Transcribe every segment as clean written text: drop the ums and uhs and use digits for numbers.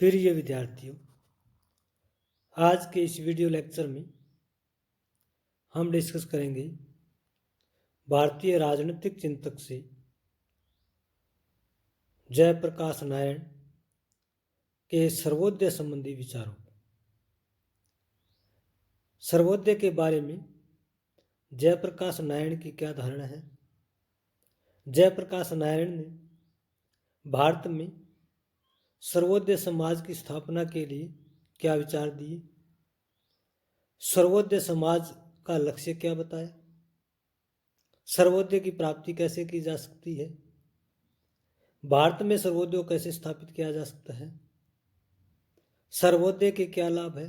प्रिय विद्यार्थियों, आज के इस वीडियो लेक्चर में हम डिस्कस करेंगे भारतीय राजनीतिक चिंतक से जयप्रकाश नारायण के सर्वोदय संबंधी विचारों। सर्वोदय के बारे में जयप्रकाश नारायण की क्या धारणा है? जयप्रकाश नारायण ने भारत में सर्वोदय समाज की स्थापना के लिए क्या विचार दिए? सर्वोदय समाज का लक्ष्य क्या बताया? सर्वोदय की प्राप्ति कैसे की जा सकती है? भारत में सर्वोदय को कैसे स्थापित किया जा सकता है? सर्वोदय के क्या लाभ है?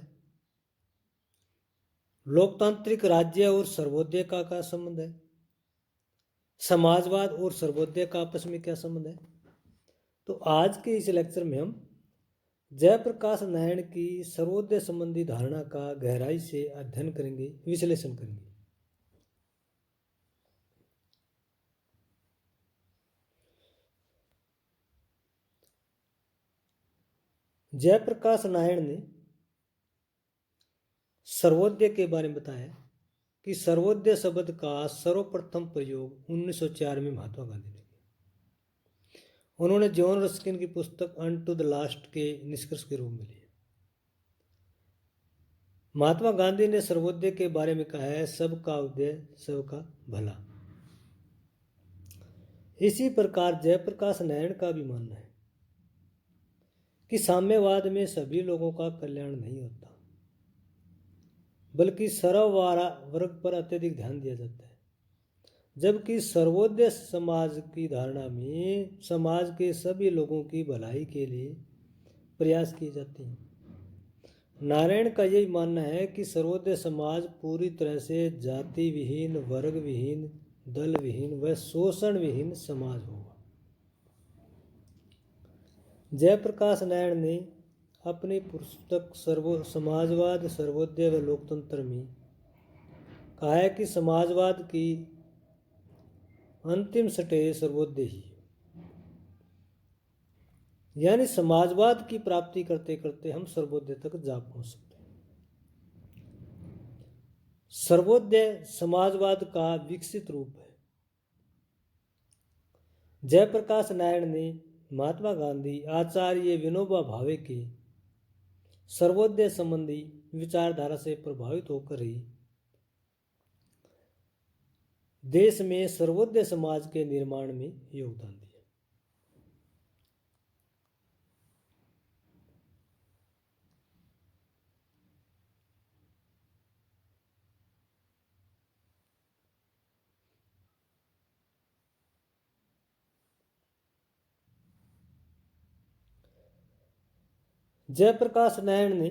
लोकतांत्रिक राज्य और सर्वोदय का क्या संबंध है? समाजवाद और सर्वोदय का आपस में क्या संबंध है? तो आज के इस लेक्चर में हम जयप्रकाश नारायण की सर्वोदय संबंधी धारणा का गहराई से अध्ययन करेंगे, विश्लेषण करेंगे। जयप्रकाश नारायण ने सर्वोदय के बारे में बताया कि सर्वोदय शब्द का सर्वप्रथम प्रयोग 1904 में महात्मा गांधी ने किया। उन्होंने जॉन रस्किन की पुस्तक अन टू द लास्ट के निष्कर्ष के रूप में लिया। महात्मा गांधी ने सर्वोदय के बारे में कहा है, सबका उदय सबका भला। इसी प्रकार जयप्रकाश नारायण का भी मानना है कि साम्यवाद में सभी लोगों का कल्याण नहीं होता, बल्कि सर्व वर्ग पर अत्यधिक ध्यान दिया जाता है, जबकि सर्वोदय समाज की धारणा में समाज के सभी लोगों की भलाई के लिए प्रयास किए जाते हैं। नारायण का यही मानना है कि सर्वोदय समाज पूरी तरह से जाति विहीन, वर्ग विहीन, दल विहीन व शोषण विहीन समाज होगा। जयप्रकाश नारायण ने अपनी पुस्तक समाजवाद, सर्वोदय व लोकतंत्र में कहा है कि समाजवाद की अंतिम स्टेज सर्वोदय ही, यानी समाजवाद की प्राप्ति करते करते हम सर्वोदय तक जा पहुंच सकते हैं। सर्वोदय समाजवाद का विकसित रूप है। जयप्रकाश नारायण ने महात्मा गांधी, आचार्य विनोबा भावे के सर्वोदय संबंधी विचारधारा से प्रभावित होकर ही देश में सर्वोदय समाज के निर्माण में योगदान दिया। जयप्रकाश नारायण ने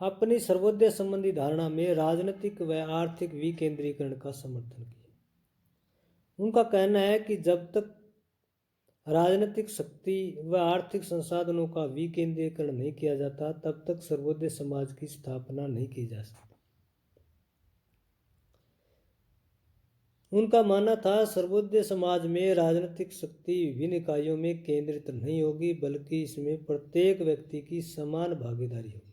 अपनी सर्वोदय संबंधी धारणा में राजनीतिक व आर्थिक विकेंद्रीकरण का समर्थन किया। उनका कहना है कि जब तक राजनीतिक शक्ति व आर्थिक संसाधनों का विकेंद्रीकरण नहीं किया जाता, तब तक सर्वोदय समाज की स्थापना नहीं की जा सकती। उनका मानना था, सर्वोदय समाज में राजनीतिक शक्ति विभिन्न इकाइयों में केंद्रित नहीं होगी, बल्कि इसमें प्रत्येक व्यक्ति की समान भागीदारी होगी।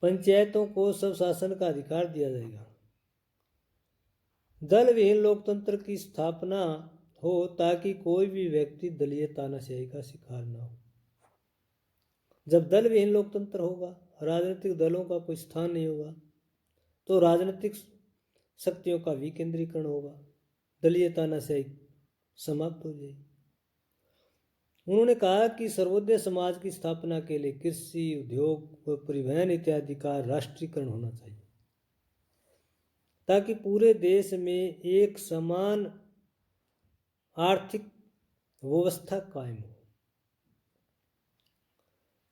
पंचायतों को स्वशासन का अधिकार दिया जाएगा। दल विहीन लोकतंत्र की स्थापना हो ताकि कोई भी व्यक्ति दलीय तानाशाही का शिकार न हो। जब दल विहीन लोकतंत्र होगा, राजनीतिक दलों का कोई स्थान नहीं होगा, तो राजनीतिक शक्तियों का विकेंद्रीकरण होगा, दलीय तानाशाही समाप्त हो जाएगी। उन्होंने कहा कि सर्वोदय समाज की स्थापना के लिए कृषि, उद्योग व परिवहन इत्यादि का राष्ट्रीयकरण होना चाहिए, ताकि पूरे देश में एक समान आर्थिक व्यवस्था कायम हो।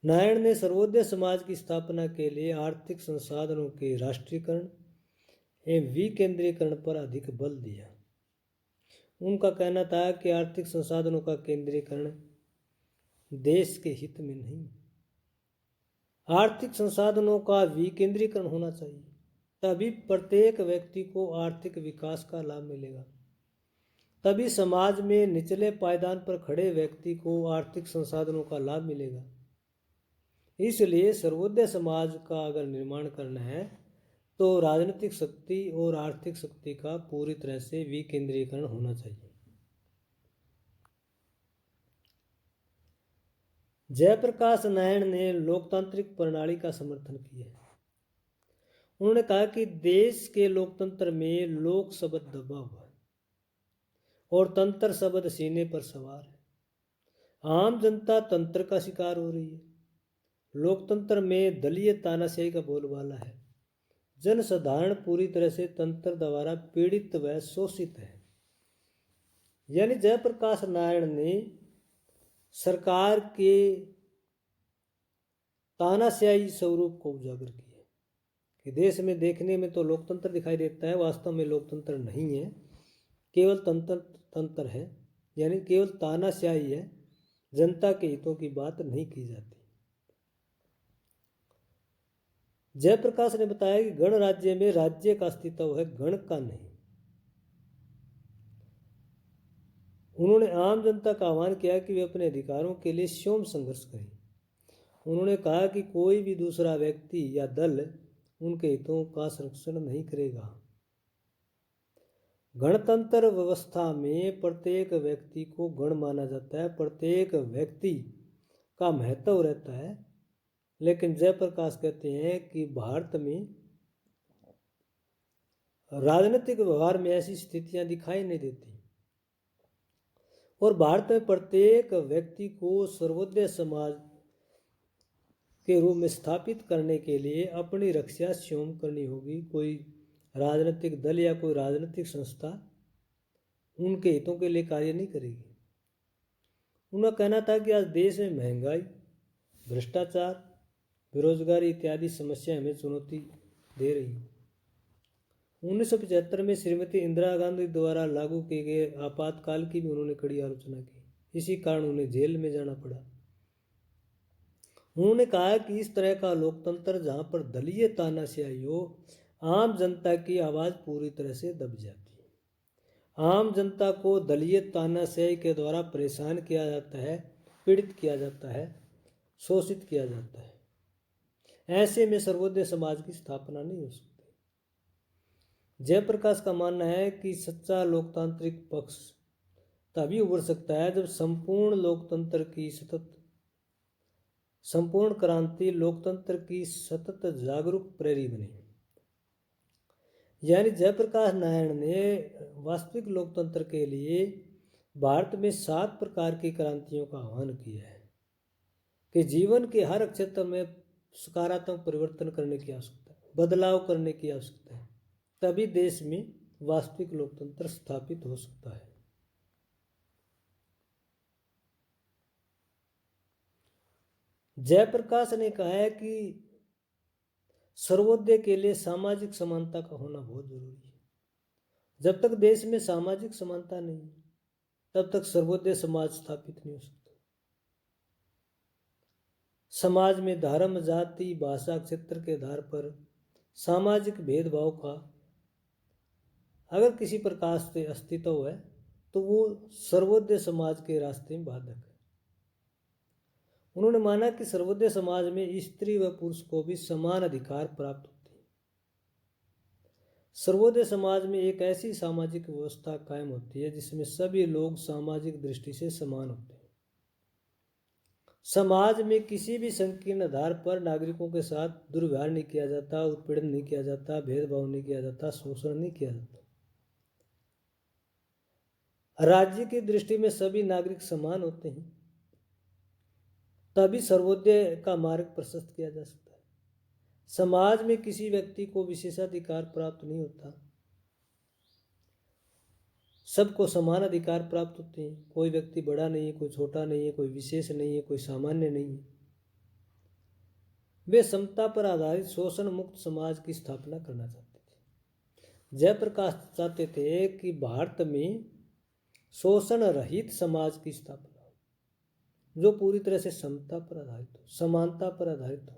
नारायण ने सर्वोदय समाज की स्थापना के लिए आर्थिक संसाधनों के राष्ट्रीयकरण एवं विकेंद्रीकरण पर अधिक बल दिया। उनका कहना था कि आर्थिक संसाधनों का केंद्रीकरण देश के हित में नहीं, आर्थिक संसाधनों का विकेंद्रीकरण होना चाहिए, तभी प्रत्येक व्यक्ति को आर्थिक विकास का लाभ मिलेगा। तभी समाज में निचले पायदान पर खड़े व्यक्ति को आर्थिक संसाधनों का लाभ मिलेगा। इसलिए सर्वोदय समाज का अगर निर्माण करना है तो राजनीतिक शक्ति और आर्थिक शक्ति का पूरी तरह से विकेंद्रीकरण होना चाहिए। जयप्रकाश नारायण ने लोकतांत्रिक प्रणाली का समर्थन किया है। उन्होंने कहा कि देश के लोकतंत्र में लोक शब्द दबा हुआ है और तंत्र शब्द सीने पर सवार है। आम जनता तंत्र का शिकार हो रही है। लोकतंत्र में दलीय तानाशाही का बोलबाला है। जनसाधारण पूरी तरह से तंत्र द्वारा पीड़ित व शोषित है। यानी जयप्रकाश नारायण ने सरकार के तानाशाही स्वरूप को उजागर किया कि देश में देखने में तो लोकतंत्र दिखाई देता है, वास्तव में लोकतंत्र नहीं है, केवल तंत्र है, यानी केवल तानाशाही है। जनता के हितों की बात नहीं की जाती। जयप्रकाश ने बताया कि गणराज्य में राज्य का अस्तित्व है, गण का नहीं। उन्होंने आम जनता का आह्वान किया कि वे अपने अधिकारों के लिए स्वयं संघर्ष करें। उन्होंने कहा कि कोई भी दूसरा व्यक्ति या दल उनके हितों का संरक्षण नहीं करेगा। गणतंत्र व्यवस्था में प्रत्येक व्यक्ति को गण माना जाता है, प्रत्येक व्यक्ति का महत्व रहता है। लेकिन जयप्रकाश कहते हैं कि भारत में राजनीतिक व्यवहार में ऐसी स्थितियां दिखाई नहीं देती और भारत में प्रत्येक व्यक्ति को सर्वोदय समाज के रूप में स्थापित करने के लिए अपनी रक्षा स्वयं करनी होगी। कोई राजनीतिक दल या कोई राजनीतिक संस्था उनके हितों के लिए कार्य नहीं करेगी। उनका कहना था कि आज देश में महंगाई, भ्रष्टाचार, बेरोजगारी इत्यादि समस्याएं हमें चुनौती दे रही। 1975 में श्रीमती इंदिरा गांधी द्वारा लागू किए गए आपातकाल की भी उन्होंने कड़ी आलोचना की। इसी कारण उन्हें जेल में जाना पड़ा। उन्होंने कहा कि इस तरह का लोकतंत्र जहां पर दलीय तानाशाही हो, आम जनता की आवाज़ पूरी तरह से दब जाती है। आम जनता को दलीय तानाशाही के द्वारा परेशान किया जाता है, पीड़ित किया जाता है, शोषित किया जाता है। ऐसे में सर्वोदय समाज की स्थापना नहीं हो सकती। जयप्रकाश का मानना है कि सच्चा लोकतांत्रिक पक्ष तभी उभर सकता है जब संपूर्ण लोकतंत्र की संपूर्ण क्रांति लोकतंत्र की सतत जागरूक प्रेरी बने। यानी जयप्रकाश नारायण ने वास्तविक लोकतंत्र के लिए भारत में 7 प्रकार की क्रांतियों का आह्वान किया है कि जीवन के हर क्षेत्र में सकारात्मक परिवर्तन करने की आवश्यकता है, बदलाव करने की आवश्यकता है। तभी देश में वास्तविक लोकतंत्र स्थापित हो सकता है। जयप्रकाश ने कहा है कि सर्वोदय के लिए सामाजिक समानता का होना बहुत जरूरी है। जब तक देश में सामाजिक समानता नहीं है, तब तक सर्वोदय समाज स्थापित नहीं हो सकता। समाज में धर्म, जाति, भाषा, क्षेत्र के आधार पर सामाजिक भेदभाव का अगर किसी प्रकार से अस्तित्व है तो वो सर्वोदय समाज के रास्ते में बाधक है। उन्होंने माना कि सर्वोदय समाज में स्त्री व पुरुष को भी समान अधिकार प्राप्त होते हैं। सर्वोदय समाज में एक ऐसी सामाजिक व्यवस्था कायम होती है जिसमें सभी लोग सामाजिक दृष्टि से समान होते हैं। समाज में किसी भी संकीर्ण आधार पर नागरिकों के साथ दुर्व्यवहार नहीं किया जाता, उत्पीड़न नहीं किया जाता, भेदभाव नहीं किया जाता, शोषण नहीं किया जाता। राज्य की दृष्टि में सभी नागरिक समान होते हैं। तभी सर्वोदय का मार्ग प्रशस्त किया जा सकता है। समाज में किसी व्यक्ति को विशेषाधिकार प्राप्त नहीं होता, सबको समान अधिकार प्राप्त होते हैं। कोई व्यक्ति बड़ा नहीं है, कोई छोटा नहीं है, कोई विशेष नहीं है, कोई सामान्य नहीं है। वे समता पर आधारित शोषण मुक्त समाज की स्थापना करना चाहते थे। जयप्रकाश चाहते थे कि भारत में शोषण रहित समाज की स्थापना हो, जो पूरी तरह से समता पर आधारित हो, समानता पर आधारित हो,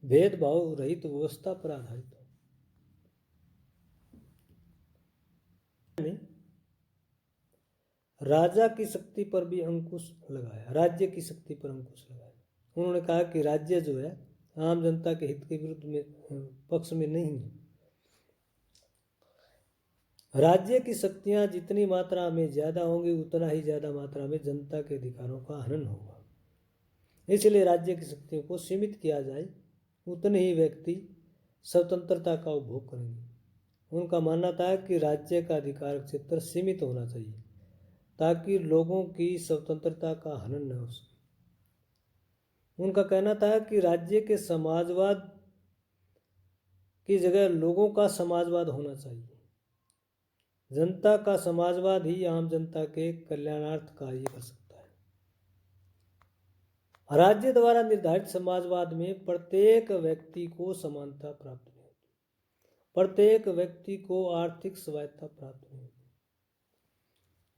भेदभाव रहित व्यवस्था पर आधारित हो। राजा की शक्ति पर भी अंकुश लगाया, राज्य की शक्ति पर अंकुश लगाया। उन्होंने कहा कि राज्य जो है आम जनता के हित के विरुद्ध में पक्ष में नहीं है। राज्य की शक्तियां जितनी मात्रा में ज़्यादा होंगी उतना ही ज़्यादा मात्रा में जनता के अधिकारों का हनन होगा। इसलिए राज्य की शक्तियों को सीमित किया जाए, उतने ही व्यक्ति स्वतंत्रता का उपभोग करेंगे। उनका मानना था कि राज्य का अधिकार क्षेत्र सीमित होना चाहिए ताकि लोगों की स्वतंत्रता का हनन न हो सके। उनका कहना था कि राज्य के समाजवाद की जगह लोगों का समाजवाद होना चाहिए। जनता का समाजवाद ही आम जनता के कल्याणार्थ कार्य कर सकता है। राज्य द्वारा निर्धारित समाजवाद में प्रत्येक व्यक्ति को समानता प्राप्त नहीं होती, प्रत्येक व्यक्ति को आर्थिक स्वायत्तता प्राप्त नहीं होती।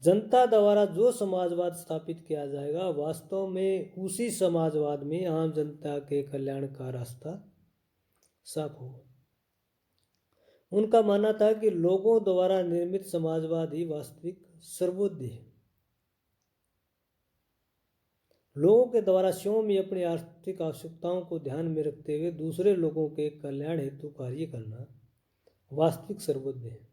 जनता द्वारा जो समाजवाद स्थापित किया जाएगा वास्तव में उसी समाजवाद में आम जनता के कल्याण का रास्ता साफ होगा। उनका मानना था कि लोगों द्वारा निर्मित समाजवाद ही वास्तविक सर्वोदय है। लोगों के द्वारा स्वयं ही अपनी आर्थिक आवश्यकताओं को ध्यान में रखते हुए दूसरे लोगों के कल्याण हेतु कार्य करना वास्तविक सर्वोदय है।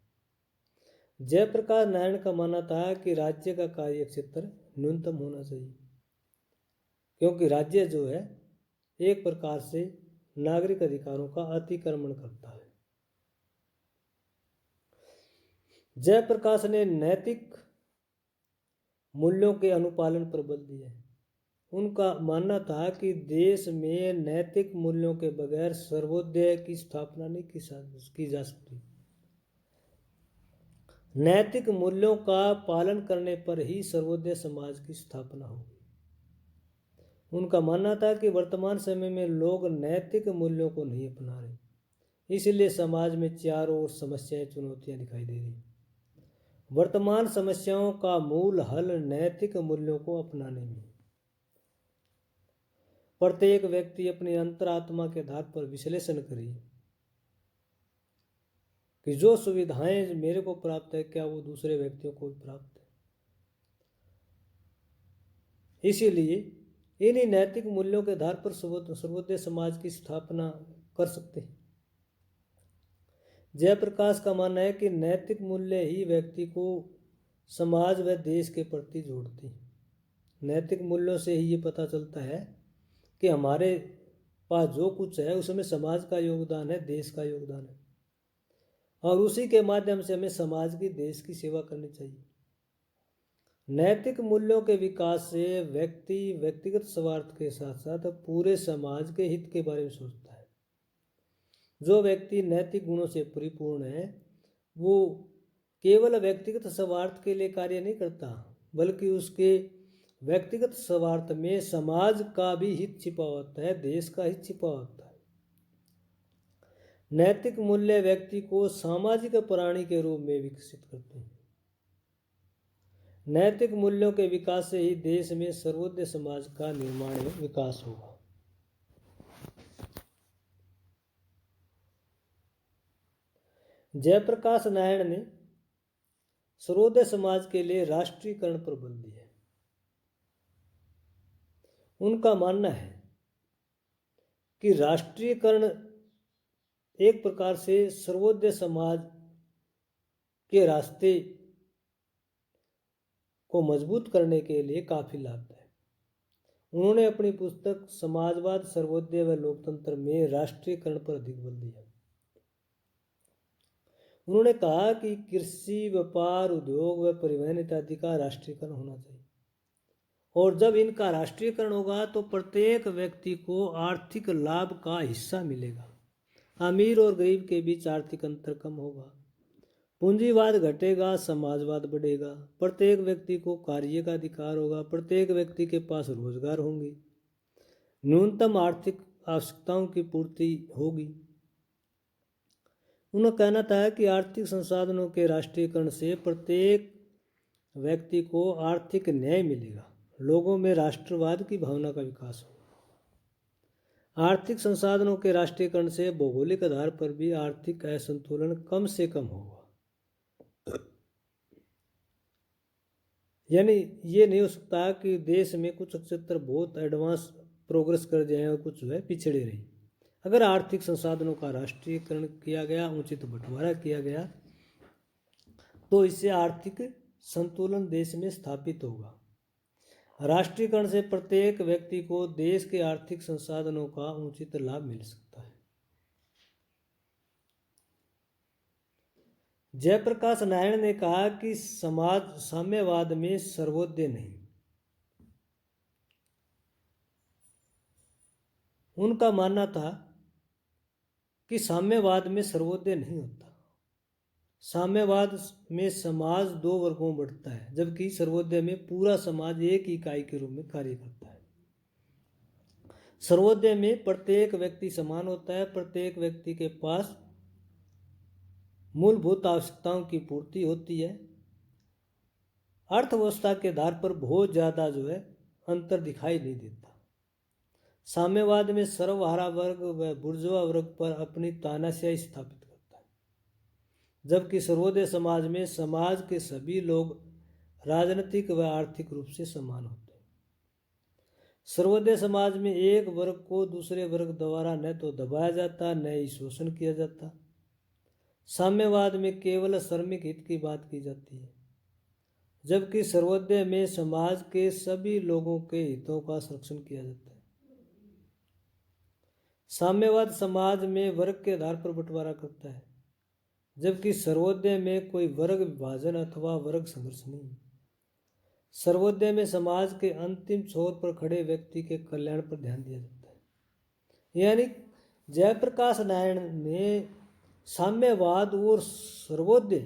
जयप्रकाश नारायण का मानना था कि राज्य का कार्य क्षेत्र न्यूनतम होना चाहिए, क्योंकि राज्य जो है एक प्रकार से नागरिक अधिकारों का अतिक्रमण करता है। जयप्रकाश ने नैतिक मूल्यों के अनुपालन पर बल दिया है। उनका मानना था कि देश में नैतिक मूल्यों के बगैर सर्वोदय की स्थापना नहीं की जा सकती। नैतिक मूल्यों का पालन करने पर ही सर्वोदय समाज की स्थापना होगी। उनका मानना था कि वर्तमान समय में लोग नैतिक मूल्यों को नहीं अपना रहे, इसलिए समाज में चारों ओर समस्याएं, चुनौतियां दिखाई दे रही। वर्तमान समस्याओं का मूल हल नैतिक मूल्यों को अपनाने में। प्रत्येक व्यक्ति अपनी अंतरात्मा के आधार पर विश्लेषण करे कि जो सुविधाएं मेरे को प्राप्त है क्या वो दूसरे व्यक्तियों को भी प्राप्त है। इसीलिए इन्हीं नैतिक मूल्यों के आधार पर सर्वोदय समाज की स्थापना कर सकते हैं। जयप्रकाश का मानना है कि नैतिक मूल्य ही व्यक्ति को समाज व देश के प्रति जोड़ते हैं। नैतिक मूल्यों से ही ये पता चलता है कि हमारे पास जो कुछ है उसमें समाज का योगदान है, देश का योगदान है, और उसी के माध्यम से हमें समाज की, देश की सेवा करनी चाहिए। नैतिक मूल्यों के विकास से व्यक्ति व्यक्तिगत स्वार्थ के साथ साथ पूरे समाज के हित के बारे में सोचता है। जो व्यक्ति नैतिक गुणों से परिपूर्ण है वो केवल व्यक्तिगत स्वार्थ के लिए कार्य नहीं करता, बल्कि उसके व्यक्तिगत स्वार्थ में समाज का भी हित छिपा होता है, देश का हित छिपा होता है। नैतिक मूल्य व्यक्ति को सामाजिक प्राणी के रूप में विकसित करते हैं। नैतिक मूल्यों के विकास से ही देश में सर्वोदय समाज का निर्माण एवं विकास होगा। जयप्रकाश नारायण ने सर्वोदय समाज के लिए राष्ट्रीयकरण पर बल दिया। उनका मानना है कि राष्ट्रीयकरण एक प्रकार से सर्वोदय समाज के रास्ते को मजबूत करने के लिए काफी लाभदायक। उन्होंने अपनी पुस्तक समाजवाद, सर्वोदय व लोकतंत्र में राष्ट्रीयकरण पर अधिक बल दिया। उन्होंने कहा कि कृषि, व्यापार, उद्योग व परिवहन इत्यादि का राष्ट्रीयकरण होना चाहिए, और जब इनका राष्ट्रीयकरण होगा तो प्रत्येक व्यक्ति को आर्थिक लाभ का हिस्सा मिलेगा। अमीर और गरीब के बीच आर्थिक अंतर कम होगा, पूंजीवाद घटेगा, समाजवाद बढ़ेगा, प्रत्येक व्यक्ति को कार्य का अधिकार होगा, प्रत्येक व्यक्ति के पास रोजगार होंगे, न्यूनतम आर्थिक आवश्यकताओं की पूर्ति होगी। उनका कहना था कि आर्थिक संसाधनों के राष्ट्रीयकरण से प्रत्येक व्यक्ति को आर्थिक न्याय मिलेगा, लोगों में राष्ट्रवाद की भावना का विकास होगा। आर्थिक संसाधनों के राष्ट्रीयकरण से भौगोलिक आधार पर भी आर्थिक असंतुलन कम से कम होगा। यानी ये नहीं हो सकता कि देश में कुछ क्षेत्र बहुत एडवांस प्रोग्रेस कर जाए और कुछ जो है पिछड़े रहे। अगर आर्थिक संसाधनों का राष्ट्रीयकरण किया गया, उचित बंटवारा किया गया, तो इससे आर्थिक संतुलन देश में स्थापित होगा। राष्ट्रीयकरण से प्रत्येक व्यक्ति को देश के आर्थिक संसाधनों का उचित लाभ मिल सकता है। जयप्रकाश नारायण ने कहा कि समाज साम्यवाद में सर्वोदय नहीं। उनका मानना था कि साम्यवाद में सर्वोदय नहीं होता। साम्यवाद में समाज दो वर्गों में बढ़ता है, जबकि सर्वोदय में पूरा समाज एक इकाई के रूप में कार्य करता है। सर्वोदय में प्रत्येक व्यक्ति समान होता है, प्रत्येक व्यक्ति के पास मूलभूत आवश्यकताओं की पूर्ति होती है। अर्थव्यवस्था के आधार पर बहुत ज़्यादा जो है अंतर दिखाई नहीं देता। साम्यवाद में सर्वहारा वर्ग व बुर्जुआ वर्ग पर अपनी तानाशाही स्थापित करता है, जबकि सर्वोदय समाज में समाज के सभी लोग राजनीतिक व आर्थिक रूप से समान होते हैं। सर्वोदय समाज में एक वर्ग को दूसरे वर्ग द्वारा न तो दबाया जाता, न ही शोषण किया जाता। साम्यवाद में केवल श्रमिक हित की बात की जाती है, जबकि सर्वोदय में समाज के सभी लोगों के हितों का संरक्षण किया जाता है। साम्यवाद समाज में वर्ग के आधार पर बंटवारा करता है, जबकि सर्वोदय में कोई वर्ग विभाजन अथवा वर्ग संघर्ष नहीं। सर्वोदय में समाज के अंतिम छोर पर खड़े व्यक्ति के कल्याण पर ध्यान दिया जाता है। यानी जयप्रकाश नारायण ने साम्यवाद और सर्वोदय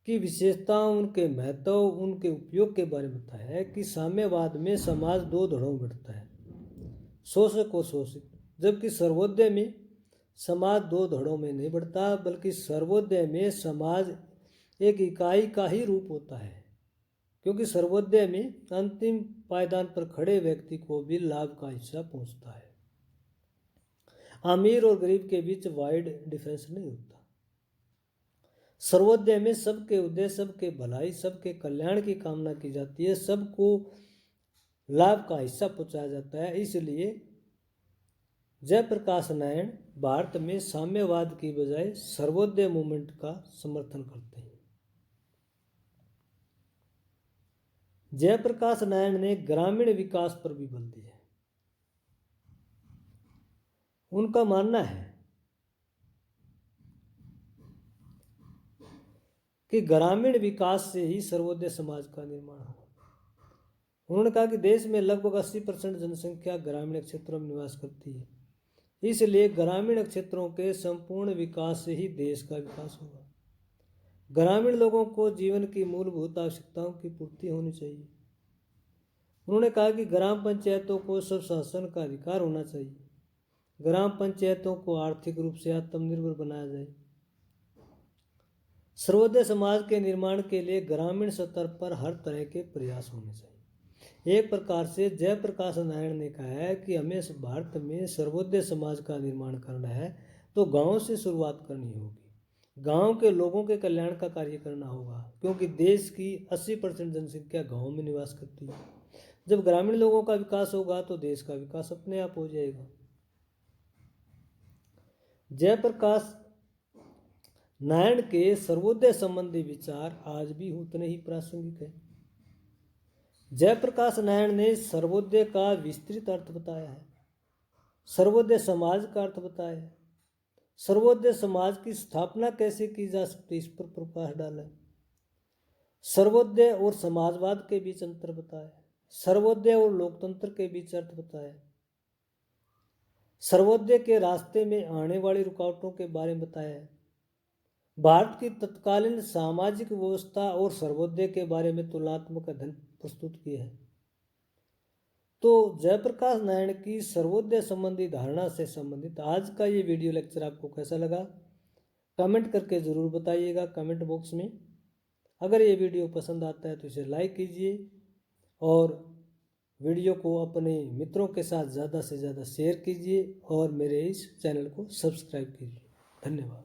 की विशेषताओं, उनके महत्व, उनके उपयोग के बारे में बताया है कि साम्यवाद में समाज दो धड़ों में बढ़ता है, शोषक और शोषित, जबकि सर्वोदय में समाज दो धड़ों में नहीं बढ़ता, बल्कि सर्वोदय में समाज एक इकाई का ही रूप होता है, क्योंकि सर्वोदय में अंतिम पायदान पर खड़े व्यक्ति को भी लाभ का हिस्सा पहुंचता है। अमीर और गरीब के बीच वाइड डिफरेंस नहीं होता। सर्वोदय में सबके उद्देश्य, सबके भलाई, सबके कल्याण की कामना की जाती है, सबको लाभ का हिस्सा पहुंचाया जाता है। इसलिए जयप्रकाश नारायण भारत में साम्यवाद की बजाय सर्वोदय मूवमेंट का समर्थन करते हैं। जयप्रकाश नारायण ने ग्रामीण विकास पर भी बल दिया है। उनका मानना है कि ग्रामीण विकास से ही सर्वोदय समाज का निर्माण होगा। उन्होंने कहा कि देश में लगभग 80% जनसंख्या ग्रामीण क्षेत्रों में निवास करती है, इसलिए ग्रामीण क्षेत्रों के संपूर्ण विकास से ही देश का विकास होगा। ग्रामीण लोगों को जीवन की मूलभूत आवश्यकताओं की पूर्ति होनी चाहिए। उन्होंने कहा कि ग्राम पंचायतों को स्वशासन का अधिकार होना चाहिए। ग्राम पंचायतों को आर्थिक रूप से आत्मनिर्भर बनाया जाए। सर्वोदय समाज के निर्माण के लिए ग्रामीण स्तर पर हर तरह के प्रयास होने चाहिए। एक प्रकार से जयप्रकाश नारायण ने कहा है कि हमें भारत में सर्वोदय समाज का निर्माण करना है तो गांव से शुरुआत करनी होगी। गांव के लोगों के कल्याण का कार्य करना होगा, क्योंकि देश की 80% जनसंख्या गांव में निवास करती है। जब ग्रामीण लोगों का विकास होगा तो देश का विकास अपने आप हो जाएगा। जयप्रकाश नारायण के सर्वोदय संबंधी विचार आज भी उतने ही प्रासंगिक है। जयप्रकाश नारायण ने सर्वोदय का विस्तृत अर्थ बताया है, सर्वोदय समाज का अर्थ बताया है, सर्वोदय समाज की स्थापना कैसे की जा सकती है इस पर प्रकाश डाला है, सर्वोदय और समाजवाद के बीच अंतर बताया है, सर्वोदय और लोकतंत्र के बीच अर्थ बताया है, सर्वोदय के रास्ते में आने वाली रुकावटों के बारे में बताया है, भारत की तत्कालीन सामाजिक व्यवस्था और सर्वोदय के बारे में तुलनात्मक अध्ययन प्रस्तुत किए हैं। तो जयप्रकाश नारायण की सर्वोदय संबंधी धारणा से संबंधित आज का ये वीडियो लेक्चर आपको कैसा लगा, कमेंट करके ज़रूर बताइएगा कमेंट बॉक्स में। अगर ये वीडियो पसंद आता है तो इसे लाइक कीजिए और वीडियो को अपने मित्रों के साथ ज़्यादा से ज़्यादा शेयर कीजिए और मेरे इस चैनल को सब्सक्राइब कीजिए। धन्यवाद।